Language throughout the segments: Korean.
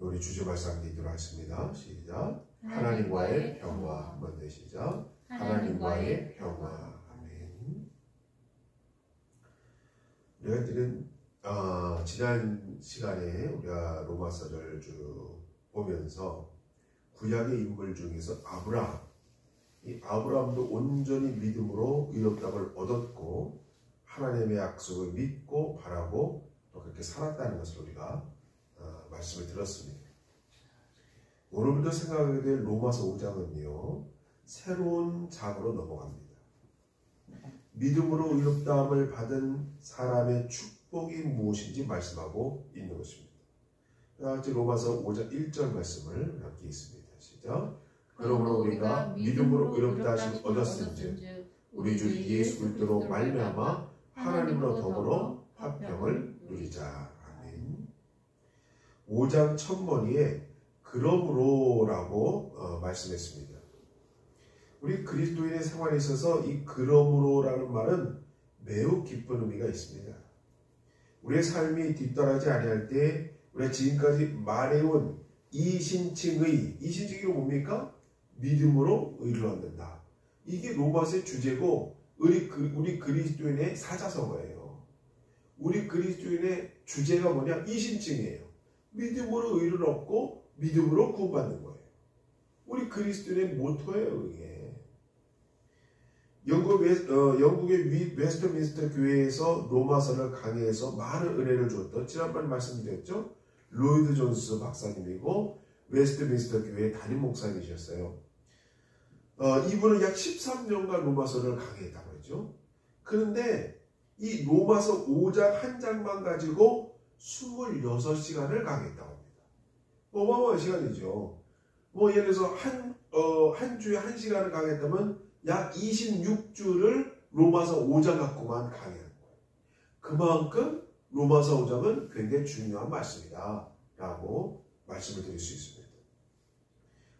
우리 주제 말씀 함께 읽도록 하겠습니다. 시작. 하나님과의 평화. 한번 더 시작. 하나님과의 평화. 아멘. 우리가 지금 지난 시간에 우리가 로마서를 쭉 보면서 구약의 인물 중에서 이 아브라함도 온전히 믿음으로 의롭다함을 얻었고 하나님의 약속을 믿고 바라고 또 그렇게 살았다는 것을 우리가 말씀을 들었습니다. 오늘부터 생각하게 될 로마서 5장은요 새로운 장으로 넘어갑니다. 믿음으로 의롭다함을 받은 사람의 축복이 무엇인지 말씀하고 있는 것입니다. 같이 로마서 5장 1절 말씀을 함께 읽습니다. 시작. 그러므로 우리가 믿음으로 의롭다 하심을 얻었은즉 우리 주 예수 그리스도로 말미암아 하나님으로 더불어 화평을 누리자. 아멘. 5장 첫 머리에 그러므로라고 말씀했습니다. 우리 그리스도인의 생활에 있어서 이 그러므로라는 말은 매우 기쁜 의미가 있습니다. 우리의 삶이 뒤따라지 아니할 때 우리가 지금까지 말해온 이신칭이 뭡니까? 믿음으로 의를 얻는다. 이게 로마서의 주제고 우리 그리스도인의 사자성어예요. 우리 그리스도인의 주제가 뭐냐? 이신칭이에요. 믿음으로 의를 얻고 믿음으로 구원받는 거예요. 우리 그리스도인의 모토예요. 이게. 영국의 웨스트민스터 교회에서 로마서를 강의해서 많은 은혜를 주었던 지난번에 말씀드렸죠. 로이드 존스 박사님이고 웨스트민스터 교회 담임 목사님이셨어요. 이분은 약 13년간 로마서를 강의했다고 했죠. 그런데 이 로마서 5장 한 장만 가지고 26시간을 강의했다고 합니다. 어마어마한 시간이죠. 예를 들어서 한 주에 1시간을 강의했다면 약 26주를 로마서 5장 갖고만 강의하는 거예요. 그만큼 로마서 5장은 굉장히 중요한 말씀이다 라고 말씀을 드릴 수 있습니다.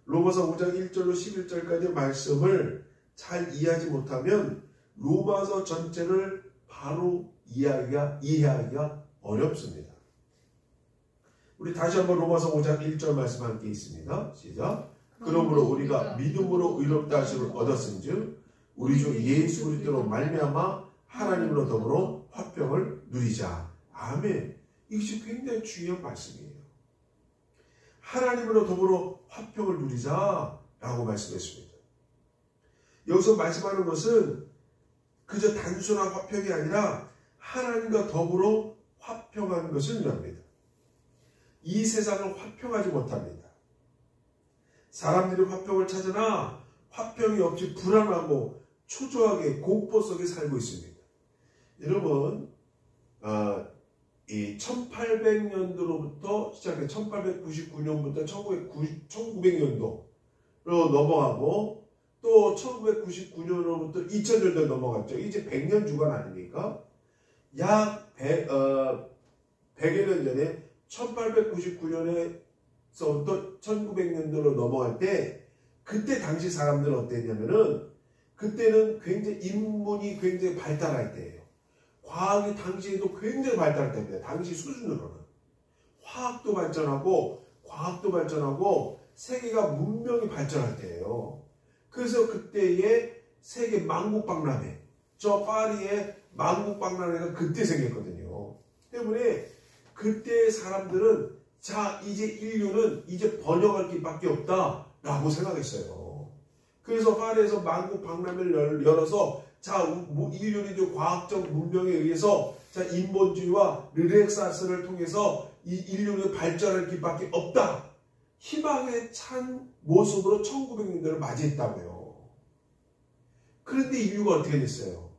로마서 5장 1절로 11절까지의 말씀을 잘 이해하지 못하면 로마서 전체를 바로 이해하기가 어렵습니다. 우리 다시 한번 로마서 5장 1절 말씀 함께 있습니다. 시작. 그러므로 우리가 믿음으로 의롭다 하심을 얻었은즉 우리 주 예수 그리스도로 말미암아 하나님으로 더불어 화평을 누리자. 아멘. 이것이 굉장히 중요한 말씀이에요. 하나님으로 더불어 화평을 누리자라고 말씀했습니다. 여기서 말씀하는 것은 그저 단순한 화평이 아니라 하나님과 더불어 화평하는 것을 의미합니다. 이 세상을 화평하지 못합니다. 사람들이 화평을 찾으나 화평이 없이 불안하고 초조하게 공포 속에 살고 있습니다. 여러분, 이 1800년도로부터 시작해 1899년부터 1900년도로 넘어가고 또 1999년으로부터 2000년도에 넘어갔죠. 이제 100년 주간 아닙니까? 약 100여 년 전에 1899년에서부터 1900년도로 넘어갈 때 그때 당시 사람들은 어땠냐면은 그때는 굉장히 인문이 굉장히 발달할 때예요. 과학이 당시에도 굉장히 발달할 때입니다. 당시 수준으로는. 화학도 발전하고 과학도 발전하고 세계가 문명이 발전할 때예요. 그래서 그때의 세계 만국박람회, 저 파리의 만국박람회가 그때 생겼거든요. 때문에 그때 사람들은 자 이제 인류는 이제 번영할 길밖에 없다라고 생각했어요. 그래서 파리에서 만국박람회를 열어서 자, 인류는 이제 과학적 문명에 의해서 자, 인본주의와 르네상스를 통해서 이 인류는 발전할 길밖에 없다. 희망에 찬 모습으로 1900년대를 맞이했다고요. 그런데 인류가 어떻게 됐어요?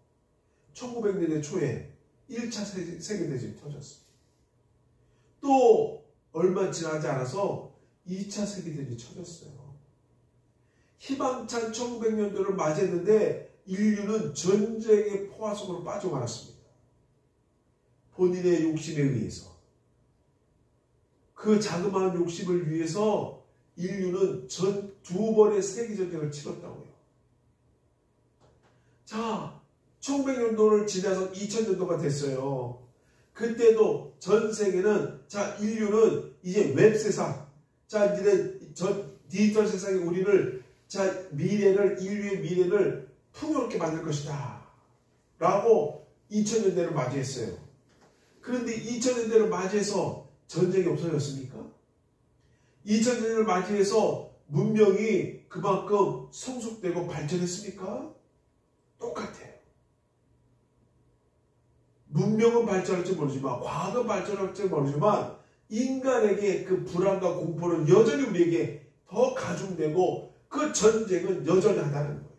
1900년대 초에 1차 세계대전이 터졌어요. 또 얼마 지나지 않아서 2차 세계대전이 터졌어요. 희망찬 1900년도를 맞이했는데 인류는 전쟁의 포화 속으로 빠져말았습니다. 본인의 욕심에 의해서. 그 자그마한 욕심을 위해서 인류는 두 번의 세계전쟁을 치렀다고요. 자, 1900년도를 지나서 2000년도가 됐어요. 그때도 전 세계는 자, 인류는 이제 웹세상, 자, 저 디지털 세상에 우리를, 자, 인류의 미래를 풍요롭게 만들 것이다 라고 2000년대를 맞이했어요. 그런데 2000년대를 맞이해서 전쟁이 없어졌습니까? 2000년대를 맞이해서 문명이 그만큼 성숙되고 발전했습니까? 똑같아요. 문명은 발전할지 모르지만, 과학은 발전할지 모르지만, 인간에게 그 불안과 공포는 여전히 우리에게 더 가중되고 그 전쟁은 여전히 하다는 거예요.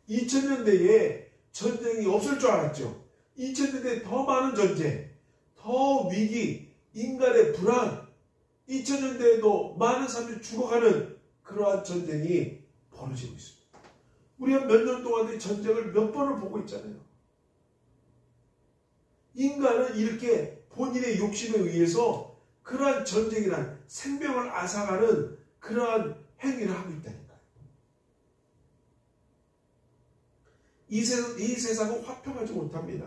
2000년대에 전쟁이 없을 줄 알았죠. 2000년대에 더 많은 전쟁, 더 위기, 인간의 불안, 2000년대에도 많은 사람들이 죽어가는 그러한 전쟁이 벌어지고 있습니다. 우리가 몇 년 동안 전쟁을 몇 번을 보고 있잖아요. 인간은 이렇게 본인의 욕심에 의해서 그러한 전쟁이란 생명을 앗아가는 그러한 행위를 하고 있다니까요. 이 세상은 화평하지 못합니다.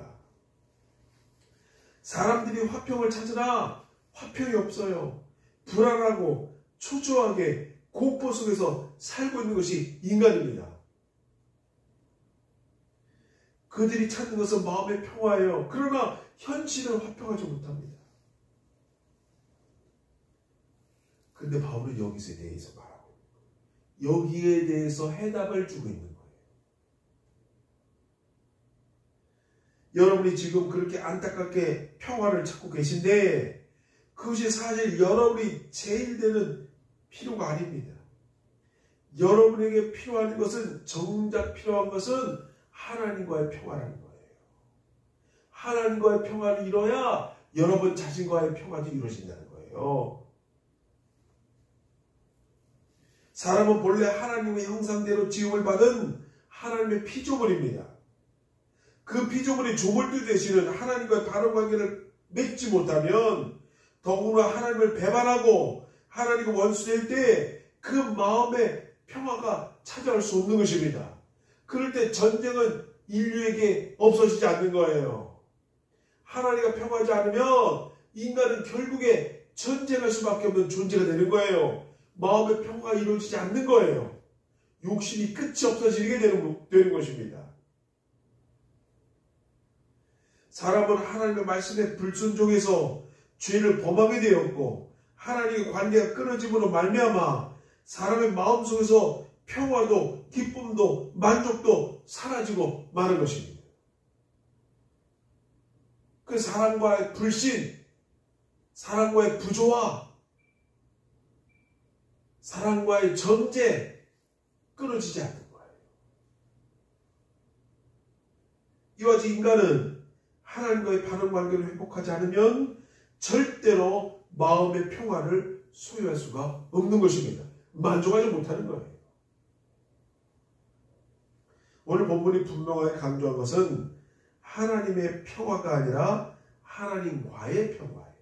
사람들이 화평을 찾으나 화평이 없어요. 불안하고 초조하게 공포 속에서 살고 있는 것이 인간입니다. 그들이 찾는 것은 마음의 평화예요. 그러나 현실은 화평하지 못합니다. 그런데 바울은 여기에 대해서 말하고 여기에 대해서 해답을 주고 있는 거예요. 여러분이 지금 그렇게 안타깝게 평화를 찾고 계신데 그것이 사실 여러분이 제일 되는 필요가 아닙니다. 여러분에게 필요한 것은, 정작 필요한 것은 하나님과의 평화라는 거예요. 하나님과의 평화를 이뤄야 여러분 자신과의 평화도 이루어진다는 거예요. 사람은 본래 하나님의 형상대로 지음을 받은 하나님의 피조물입니다. 그 피조물이 조물주 되시는 하나님과의 바른 관계를 맺지 못하면 더구나 하나님을 배반하고 하나님과 원수될 때 그 마음의 평화가 찾아올 수 없는 것입니다. 그럴 때 전쟁은 인류에게 없어지지 않는 거예요. 하나님과 평화하지 않으면 인간은 결국에 전쟁할 수밖에 없는 존재가 되는 거예요. 마음의 평화가 이루어지지 않는 거예요. 욕심이 끝이 없어지게 되는 것입니다. 사람은 하나님의 말씀에 불순종해서 죄를 범하게 되었고 하나님의 관계가 끊어짐으로 말미암아 사람의 마음속에서 평화도 기쁨도 만족도 사라지고 마는 것입니다. 그 사랑과의 불신, 사랑과의 부조화, 사랑과의 정제 끊어지지 않는 거예요. 이와 같이 인간은 하나님과의 바른 관계를 회복하지 않으면 절대로 마음의 평화를 소유할 수가 없는 것입니다. 만족하지 못하는 거예요. 오늘 본문이 분명하게 강조한 것은 하나님의 평화가 아니라 하나님과의 평화예요.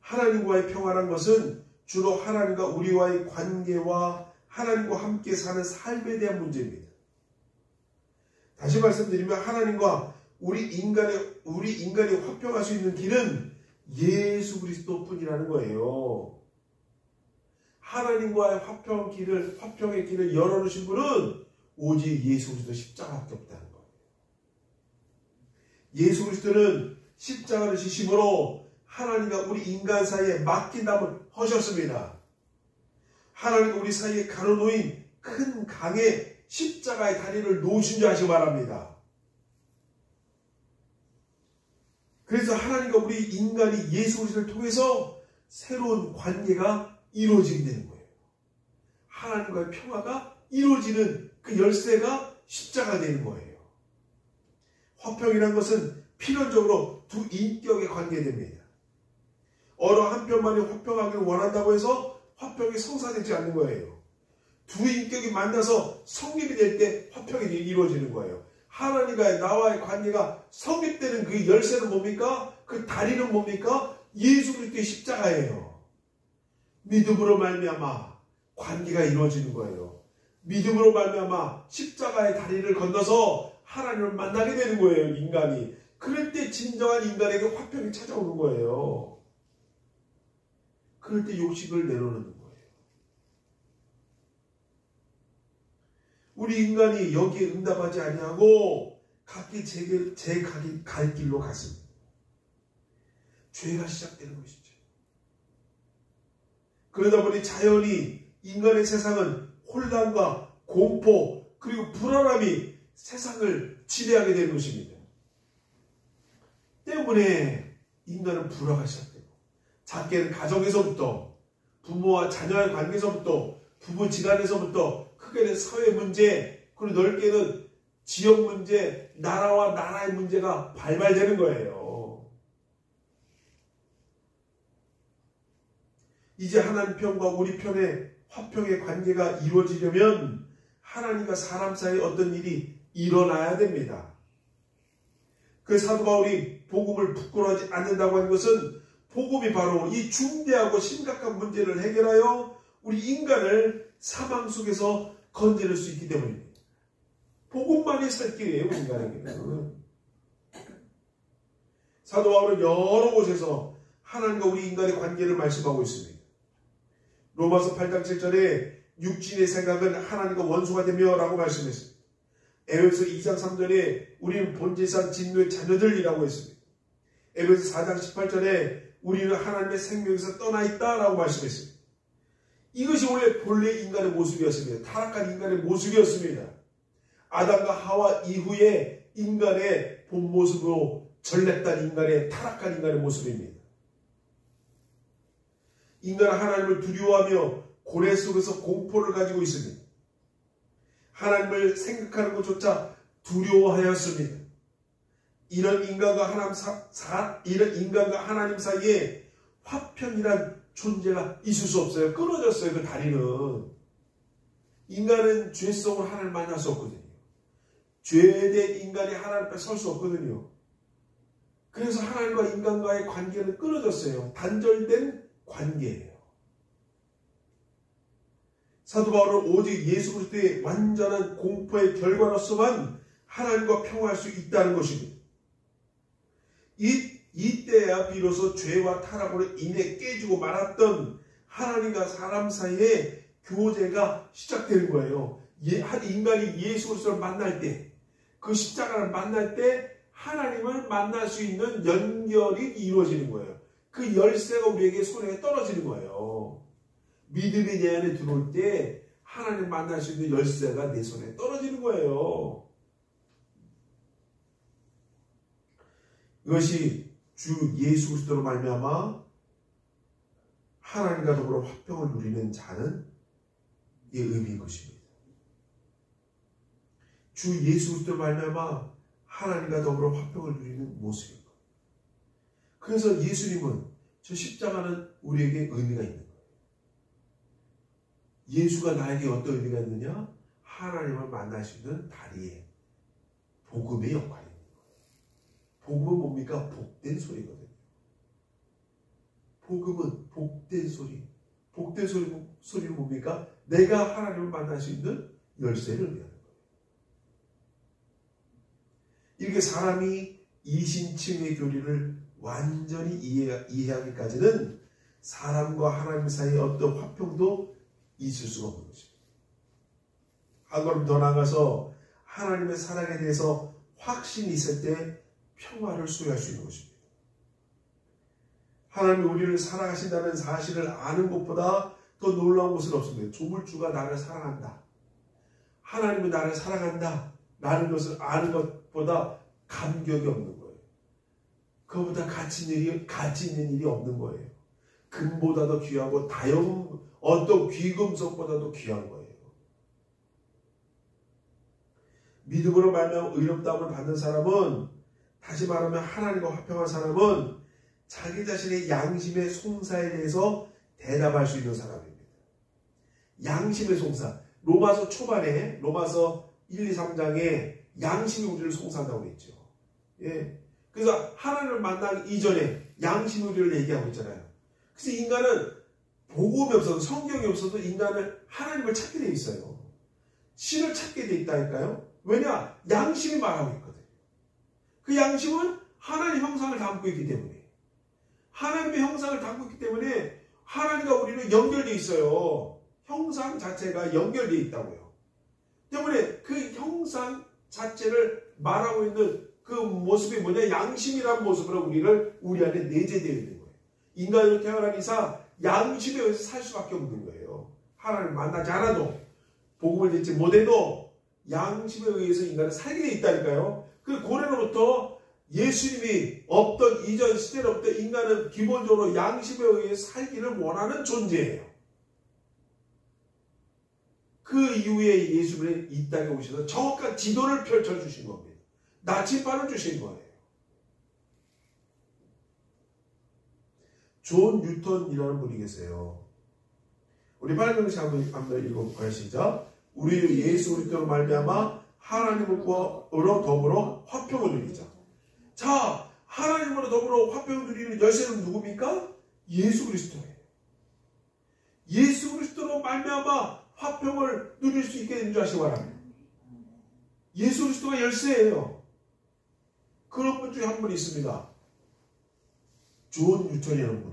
하나님과의 평화란 것은 주로 하나님과 우리와의 관계와 하나님과 함께 사는 삶에 대한 문제입니다. 다시 말씀드리면 하나님과 우리 인간이 화평할 수 있는 길은 예수 그리스도뿐이라는 거예요. 하나님과의 화평의 길을 열어놓으신 분은 오직 예수 그리스도 십자가밖에 없다는 거예요. 예수 그리스도는 십자가를 지심으로 하나님과 우리 인간 사이에 맡긴담을 하셨습니다. 하나님과 우리 사이에 가로놓인 큰 강에 십자가의 다리를 놓으신 줄 아시기 바랍니다. 그래서 하나님과 우리 인간이 예수 그리스도를 통해서 새로운 관계가 이루어지게 되는 거예요. 하나님과의 평화가 이루어지는 그 열쇠가 십자가가 되는 거예요. 화평이라는 것은 필연적으로 두 인격에 관계됩니다. 어느 한편만이 화평하기를 원한다고 해서 화평이 성사되지 않는 거예요. 두 인격이 만나서 성립이 될 때 화평이 이루어지는 거예요. 하나님과의 나와의 관계가 성립되는 그 열쇠는 뭡니까? 그 다리는 뭡니까? 예수 그리스도의 십자가예요. 믿음으로 말미암아 관계가 이루어지는 거예요. 믿음으로 말미암아 십자가의 다리를 건너서 하나님을 만나게 되는 거예요. 인간이. 그럴 때 진정한 인간에게 화평이 찾아오는 거예요. 그럴 때 욕심을 내려놓는 거예요. 우리 인간이 여기에 응답하지 아니하고 각기 제 갈 길로 갔습니다. 죄가 시작되는 것이죠. 그러다 보니 자연히 인간의 세상은 혼란과 공포 그리고 불안함이 세상을 지배하게 되는 것입니다. 때문에 인간은 불화가 시작되고 작게는 가정에서부터 부모와 자녀의 관계에서부터 부부지간에서부터 크게는 사회 문제 그리고 넓게는 지역 문제 나라와 나라의 문제가 발발되는 거예요. 이제 하나님 편과 우리 편의 화평의 관계가 이루어지려면 하나님과 사람 사이에 어떤 일이 일어나야 됩니다. 그 사도 바울이 복음을 부끄러워하지 않는다고 하는 것은 복음이 바로 이 중대하고 심각한 문제를 해결하여 우리 인간을 사망 속에서 건져낼 수 있기 때문입니다. 복음만이 살 길이에요. 우리 인간에게는. 사도 바울은 여러 곳에서 하나님과 우리 인간의 관계를 말씀하고 있습니다. 로마서 8장 7절에 육신의 생각은 하나님과 원수가 되며 라고 말씀했습니다. 에베소 2장 3절에 우리는 본질상 진노의 자녀들이라고 했습니다. 에베소 4장 18절에 우리는 하나님의 생명에서 떠나 있다 라고 말씀했습니다. 이것이 본래 인간의 모습이었습니다. 타락한 인간의 모습이었습니다. 아담과 하와 이후에 인간의 본 모습으로 전락된 인간의 타락한 인간의 모습입니다. 인간은 하나님을 두려워하며 고뇌 속에서 공포를 가지고 있습니다. 하나님을 생각하는 것조차 두려워하였습니다. 이런 인간과 하나님 사이에 화평이란 존재가 있을 수 없어요. 끊어졌어요. 그 다리는. 인간은 죄 속으로 하나님을 만날 수 없거든요. 죄된 인간이 하나님 앞에 설 수 없거든요. 그래서 하나님과 인간과의 관계는 끊어졌어요. 단절된 관계예요. 사도 바울은 오직 예수 그리스도의 완전한 공포의 결과로서만 하나님과 평화할 수 있다는 것입니다. 이때야 비로소 죄와 타락으로 인해 깨지고 말았던 하나님과 사람 사이의 교제가 시작되는 거예요. 한 인간이 예수 그리스도를 만날 때, 그 십자가를 만날 때 하나님을 만날 수 있는 연결이 이루어지는 거예요. 그 열쇠가 우리에게 손에 떨어지는 거예요. 믿음이 내 안에 들어올 때 하나님 만날 수 있는 열쇠가 내 손에 떨어지는 거예요. 이것이 주 예수 그리스도로 말미암아 하나님과 더불어 화평을 누리는 자는 이 의미인 것입니다. 주 예수 그리스도로 말미암아 하나님과 더불어 화평을 누리는 모습인 것. 그래서 예수님은 저 십자가는 우리에게 의미가 있는 거예요. 예수가 나에게 어떤 의미가 있느냐? 하나님을 만날 수 있는 다리에 복음의 역할이 있는 거예요. 복음은 뭡니까? 복된 소리거든요. 복음은 복된 소리. 복된 소리는 뭡니까? 내가 하나님을 만날 수 있는 열쇠를 의미하는 거예요. 이렇게 사람이 이신칭의 교리를 완전히 이해하기까지는 사람과 하나님 사이에 어떤 화평도 있을 수가 없는 것입니다. 한 걸음 더 나아가서 하나님의 사랑에 대해서 확신이 있을 때 평화를 소유할 수 있는 것입니다. 하나님이 우리를 사랑하신다는 사실을 아는 것보다 더 놀라운 것은 없습니다. 조물주가 나를 사랑한다. 하나님이 나를 사랑한다. 라는 것을 아는 것보다 감격이 없는 거예요. 그거보다 가치 있는 일이 없는 거예요. 금보다 더 귀하고 어떤 귀금속보다도 귀한 거예요. 믿음으로 말미암아 의롭다함을 받는 사람은, 다시 말하면 하나님과 화평한 사람은 자기 자신의 양심의 송사에 대해서 대답할 수 있는 사람입니다. 양심의 송사. 로마서 초반에, 로마서 1, 2, 3장에 양심이 우리를 송사한다고 했죠. 예. 그래서 하나님을 만나기 이전에 양심이 우리를 얘기하고 있잖아요. 그래서 인간은 복음이 없어도, 성경이 없어도 인간은 하나님을 찾게 돼 있어요. 신을 찾게 돼 있다니까요. 왜냐? 양심이 말하고 있거든요. 그 양심은 하나님의 형상을 담고 있기 때문에, 하나님의 형상을 담고 있기 때문에 하나님과 우리는 연결되어 있어요. 형상 자체가 연결되어 있다고요. 때문에 그 형상 자체를 말하고 있는 그 모습이 뭐냐? 양심이라는 모습으로 우리 안에 내재되어 있는 거예요. 인간으로 태어난 이상 양심에 의해서 살 수밖에 없는 거예요. 하나님을 만나지 않아도, 복음을 듣지 못해도 양심에 의해서 인간은 살게 되어 있다니까요. 그 고래로부터 예수님이 없던 이전 시대로부터 인간은 기본적으로 양심에 의해 살기를 원하는 존재예요. 그 이후에 예수님은 이 땅에 오셔서 정확한 지도를 펼쳐주신 겁니다. 나침반을 주신 거예요. 존 뉴턴이라는 분이 계세요. 우리 빨간글씨 한번 읽어볼까요? 시작. 우리 예수 그리스도로 말미암아 하나님과 더불어 화평을 누리자. 자, 하나님으로 더불어 화평을 누리는 열쇠는 누굽니까? 예수 그리스도예요. 예수 그리스도로 말미암아 화평을 누릴 수 있게 된 줄 아시기 바랍니다. 예수 그리스도가 열쇠예요. 그런 분 중에 한 분이 있습니다. 존 뉴턴이라는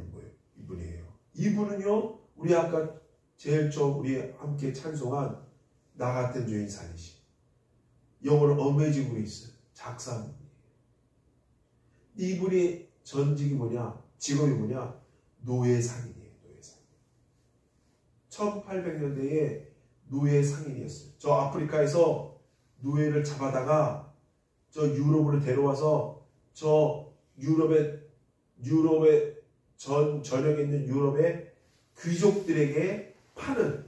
이분이에요. 이분은요, 우리 아까 제일 처음 우리 함께 찬송한 나 같은 죄인 살리시. 영어로 어메이징 그레이스 작사한 분이에요. 이분이 전직이 뭐냐? 직업이 뭐냐? 노예 상인이에요. 노예 상인. 1800년대에 노예 상인이었어요. 저 아프리카에서 노예를 잡아다가 저 유럽으로 데려와서 저 유럽의 전역에 있는 유럽의 귀족들에게 파는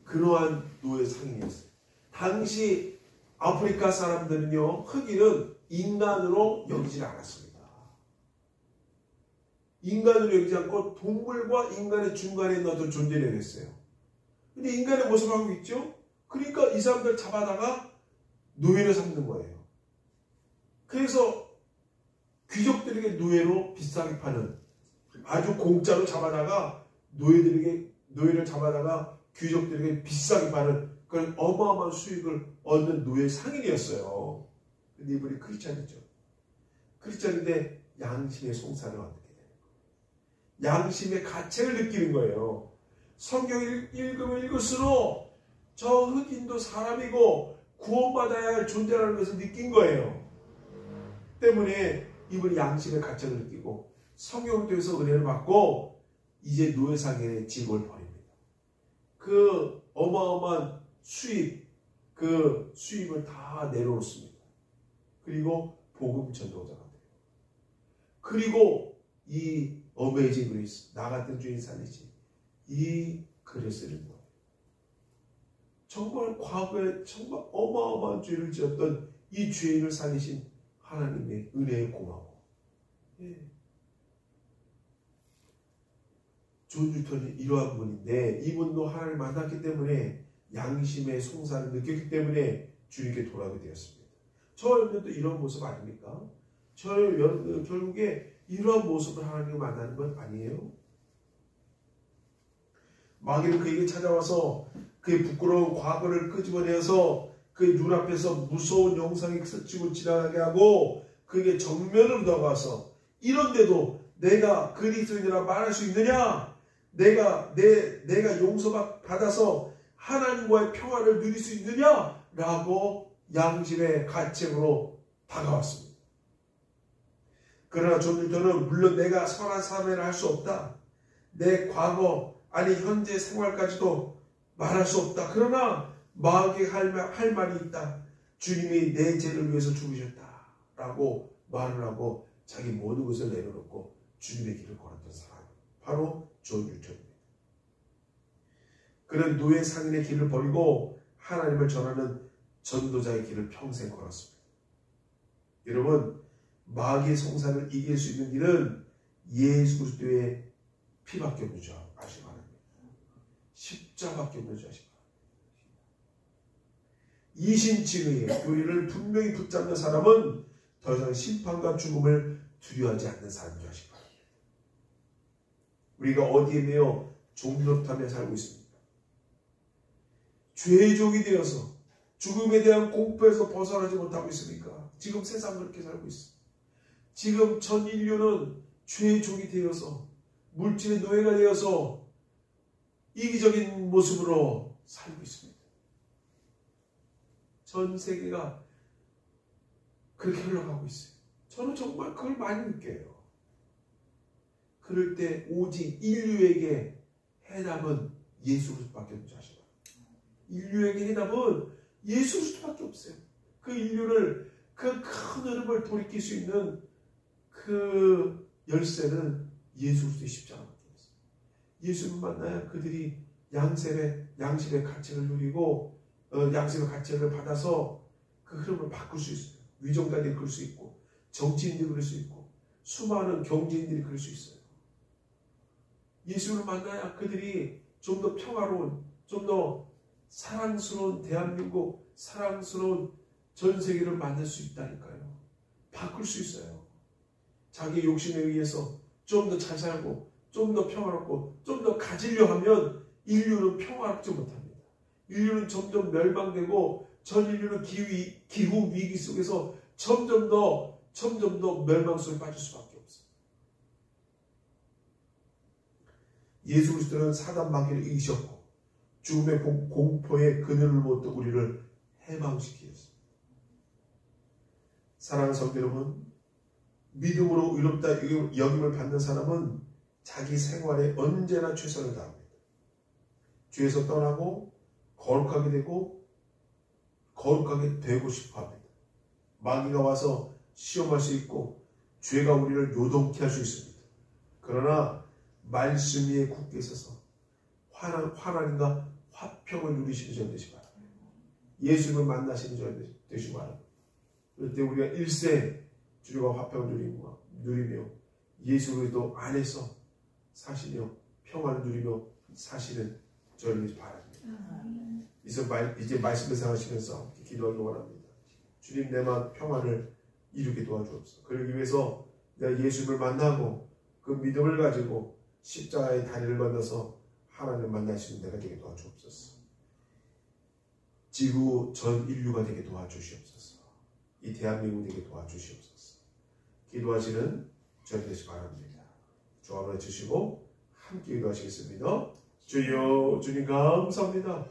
그러한 노예 상인이었어요. 당시 아프리카 사람들은요, 흑인은 인간으로 여기지 않았습니다. 인간으로 여기지 않고 동물과 인간의 중간에 있는 어떤 존재를 여겼어요. 근데 인간의 모습을 하고 있죠? 그러니까 이 사람들 잡아다가 노예를 삼는 거예요. 그래서 귀족들에게 노예로 비싸게 파는, 아주 공짜로 잡아다가 노예를 잡아다가 귀족들에게 비싸게 파는 그런 어마어마한 수익을 얻는 노예 상인이었어요. 근데 이분이 크리스찬이죠. 크리스찬인데 양심의 송사를 얻게 되는 거예요. 양심의 가책을 느끼는 거예요. 성경을 읽으면 읽을수록 저 흑인도 사람이고 구원받아야 할 존재라는 것을 느낀 거예요. 때문에 이분이 양심의 가책을 느끼고 성경을 통해서 은혜를 받고 이제 노예상의 직업을 버립니다. 그 어마어마한 수입, 그 수입을 다 내려놓습니다. 그리고 복음 전도자가 돼요. 그리고 이 어메이징 그레이스, 나 같은 죄인 살리시, 이 글을 쓰는 거예요. 정말 과거에 정말 어마어마한 죄를 지었던 이 죄인을 살리신 하나님의 은혜에 고마워. 예. 존 뉴턴이 이러한 분인데 이분도 하나님을 만났기 때문에 양심의 송사를 느꼈기 때문에 주님께 돌아오게 되었습니다. 저 여러분도 이런 모습 아닙니까? 저 여러분 결국에 이러한 모습을 하나님을 만나는 건 아니에요? 마귀는 그에게 찾아와서 그의 부끄러운 과거를 끄집어내어서 그의 눈앞에서 무서운 영상이 스치고 지나가게 하고 그에게 정면으로 다가와서 이런데도 내가 그리스도인이라 말할 수 있느냐? 내가 용서받아서 하나님과의 평화를 누릴 수 있느냐? 라고 양심의 가책으로 다가왔습니다. 그러나 존 뉴턴은 물론 내가 선한 사람이라 할 수 없다. 내 과거 아니 현재 생활까지도 말할 수 없다. 그러나 마귀가 할 말이 있다. 주님이 내 죄를 위해서 죽으셨다. 라고 말을 하고 자기 모든 것을 내려놓고 주님의 길을 걸었던 사람. 바로 존 뉴턴입니다. 그는 노예 상인의 길을 버리고 하나님을 전하는 전도자의 길을 평생 걸었습니다. 여러분, 마귀의 송사를 이길 수 있는 길은 예수 그리스도의 피밖에 없는 줄 아시기 바랍니다. 십자밖에 없는 줄 아시기 바랍니다. 이신칭의의 교리를 분명히 붙잡는 사람은 더 이상 심판과 죽음을 두려워하지 않는 사람인 줄 아시기 바랍니다. 우리가 어디에 매여 종노릇하며 살고 있습니까? 죄의 종이 되어서 죽음에 대한 공포에서 벗어나지 못하고 있습니까? 지금 세상 그렇게 살고 있습니다. 지금 전 인류는 죄의 종이 되어서 물질의 노예가 되어서 이기적인 모습으로 살고 있습니다. 전 세계가 그렇게 흘러가고 있어요. 저는 정말 그걸 많이 느껴요. 그럴 때 오직 인류에게 해답은 예수 그리스도밖에 없는 자시다. 인류에게 해답은 예수 그리스도밖에 없어요. 그 인류를 그 큰 흐름을 돌이킬 수 있는 그 열쇠는 예수 그리스도의 십자가밖에 없어요. 예수를 만나야 그들이 양심의 가책을 누리고 양심의 가책을 받아서 그 흐름을 바꿀 수 있어요. 위정자들이 그럴 수 있고 정치인들이 그럴 수 있고 수많은 경제인들이 그럴 수 있어요. 예수를 만나야 그들이 좀 더 평화로운, 좀 더 사랑스러운 대한민국, 사랑스러운 전 세계를 만날 수 있다니까요. 바꿀 수 있어요. 자기 욕심에 의해서 좀 더 잘 살고 좀 더 평화롭고 좀 더 가지려 하면 인류는 평화롭지 못합니다. 인류는 점점 멸망되고 전 인류는 기후 위기 속에서 점점 더 멸망 속에 빠질 수밖에 없어요. 예수 그리스도는 사단 마귀를 이기셨고 죽음의 공포의 그늘을 못 우리를 해방시키셨습니다. 사랑하는 성도 여러분, 믿음으로 의롭다 여김을 받는 사람은 자기 생활에 언제나 최선을 다합니다. 죄에서 떠나고 거룩하게 되고 싶어 합니다. 마귀가 와서 시험할 수 있고 죄가 우리를 요동케 할 수 있습니다. 그러나 말씀 위에 굳게 있어서 하나님과 화평을 누리시는 전 되시 바랍니다. 예수님을 만나시는 전 되시 바랍니다. 그럴 때 우리가 일세 주님과 화평을 누리며 예수 그리스도 안에서 사시며 평안을 누리며 사시는 저를 되시 바랍니다. 이제 말씀을 생각하시면서 기도하기 원합니다. 주님, 내 마음 평안을 이루게 도와주옵소서. 그러기 위해서 내가 예수님을 만나고 그 믿음을 가지고 십자가의 다리를 건너서 하나님을 만날 수 있는 내가 되게 도와주옵소서. 지구 전 인류가 되게 도와주시옵소서. 이 대한민국 되게 도와주시옵소서. 기도하시는 저희 되시 바랍니다. 주 한번 해주시고 함께 기도하시겠습니다. 주여, 주님 감사합니다.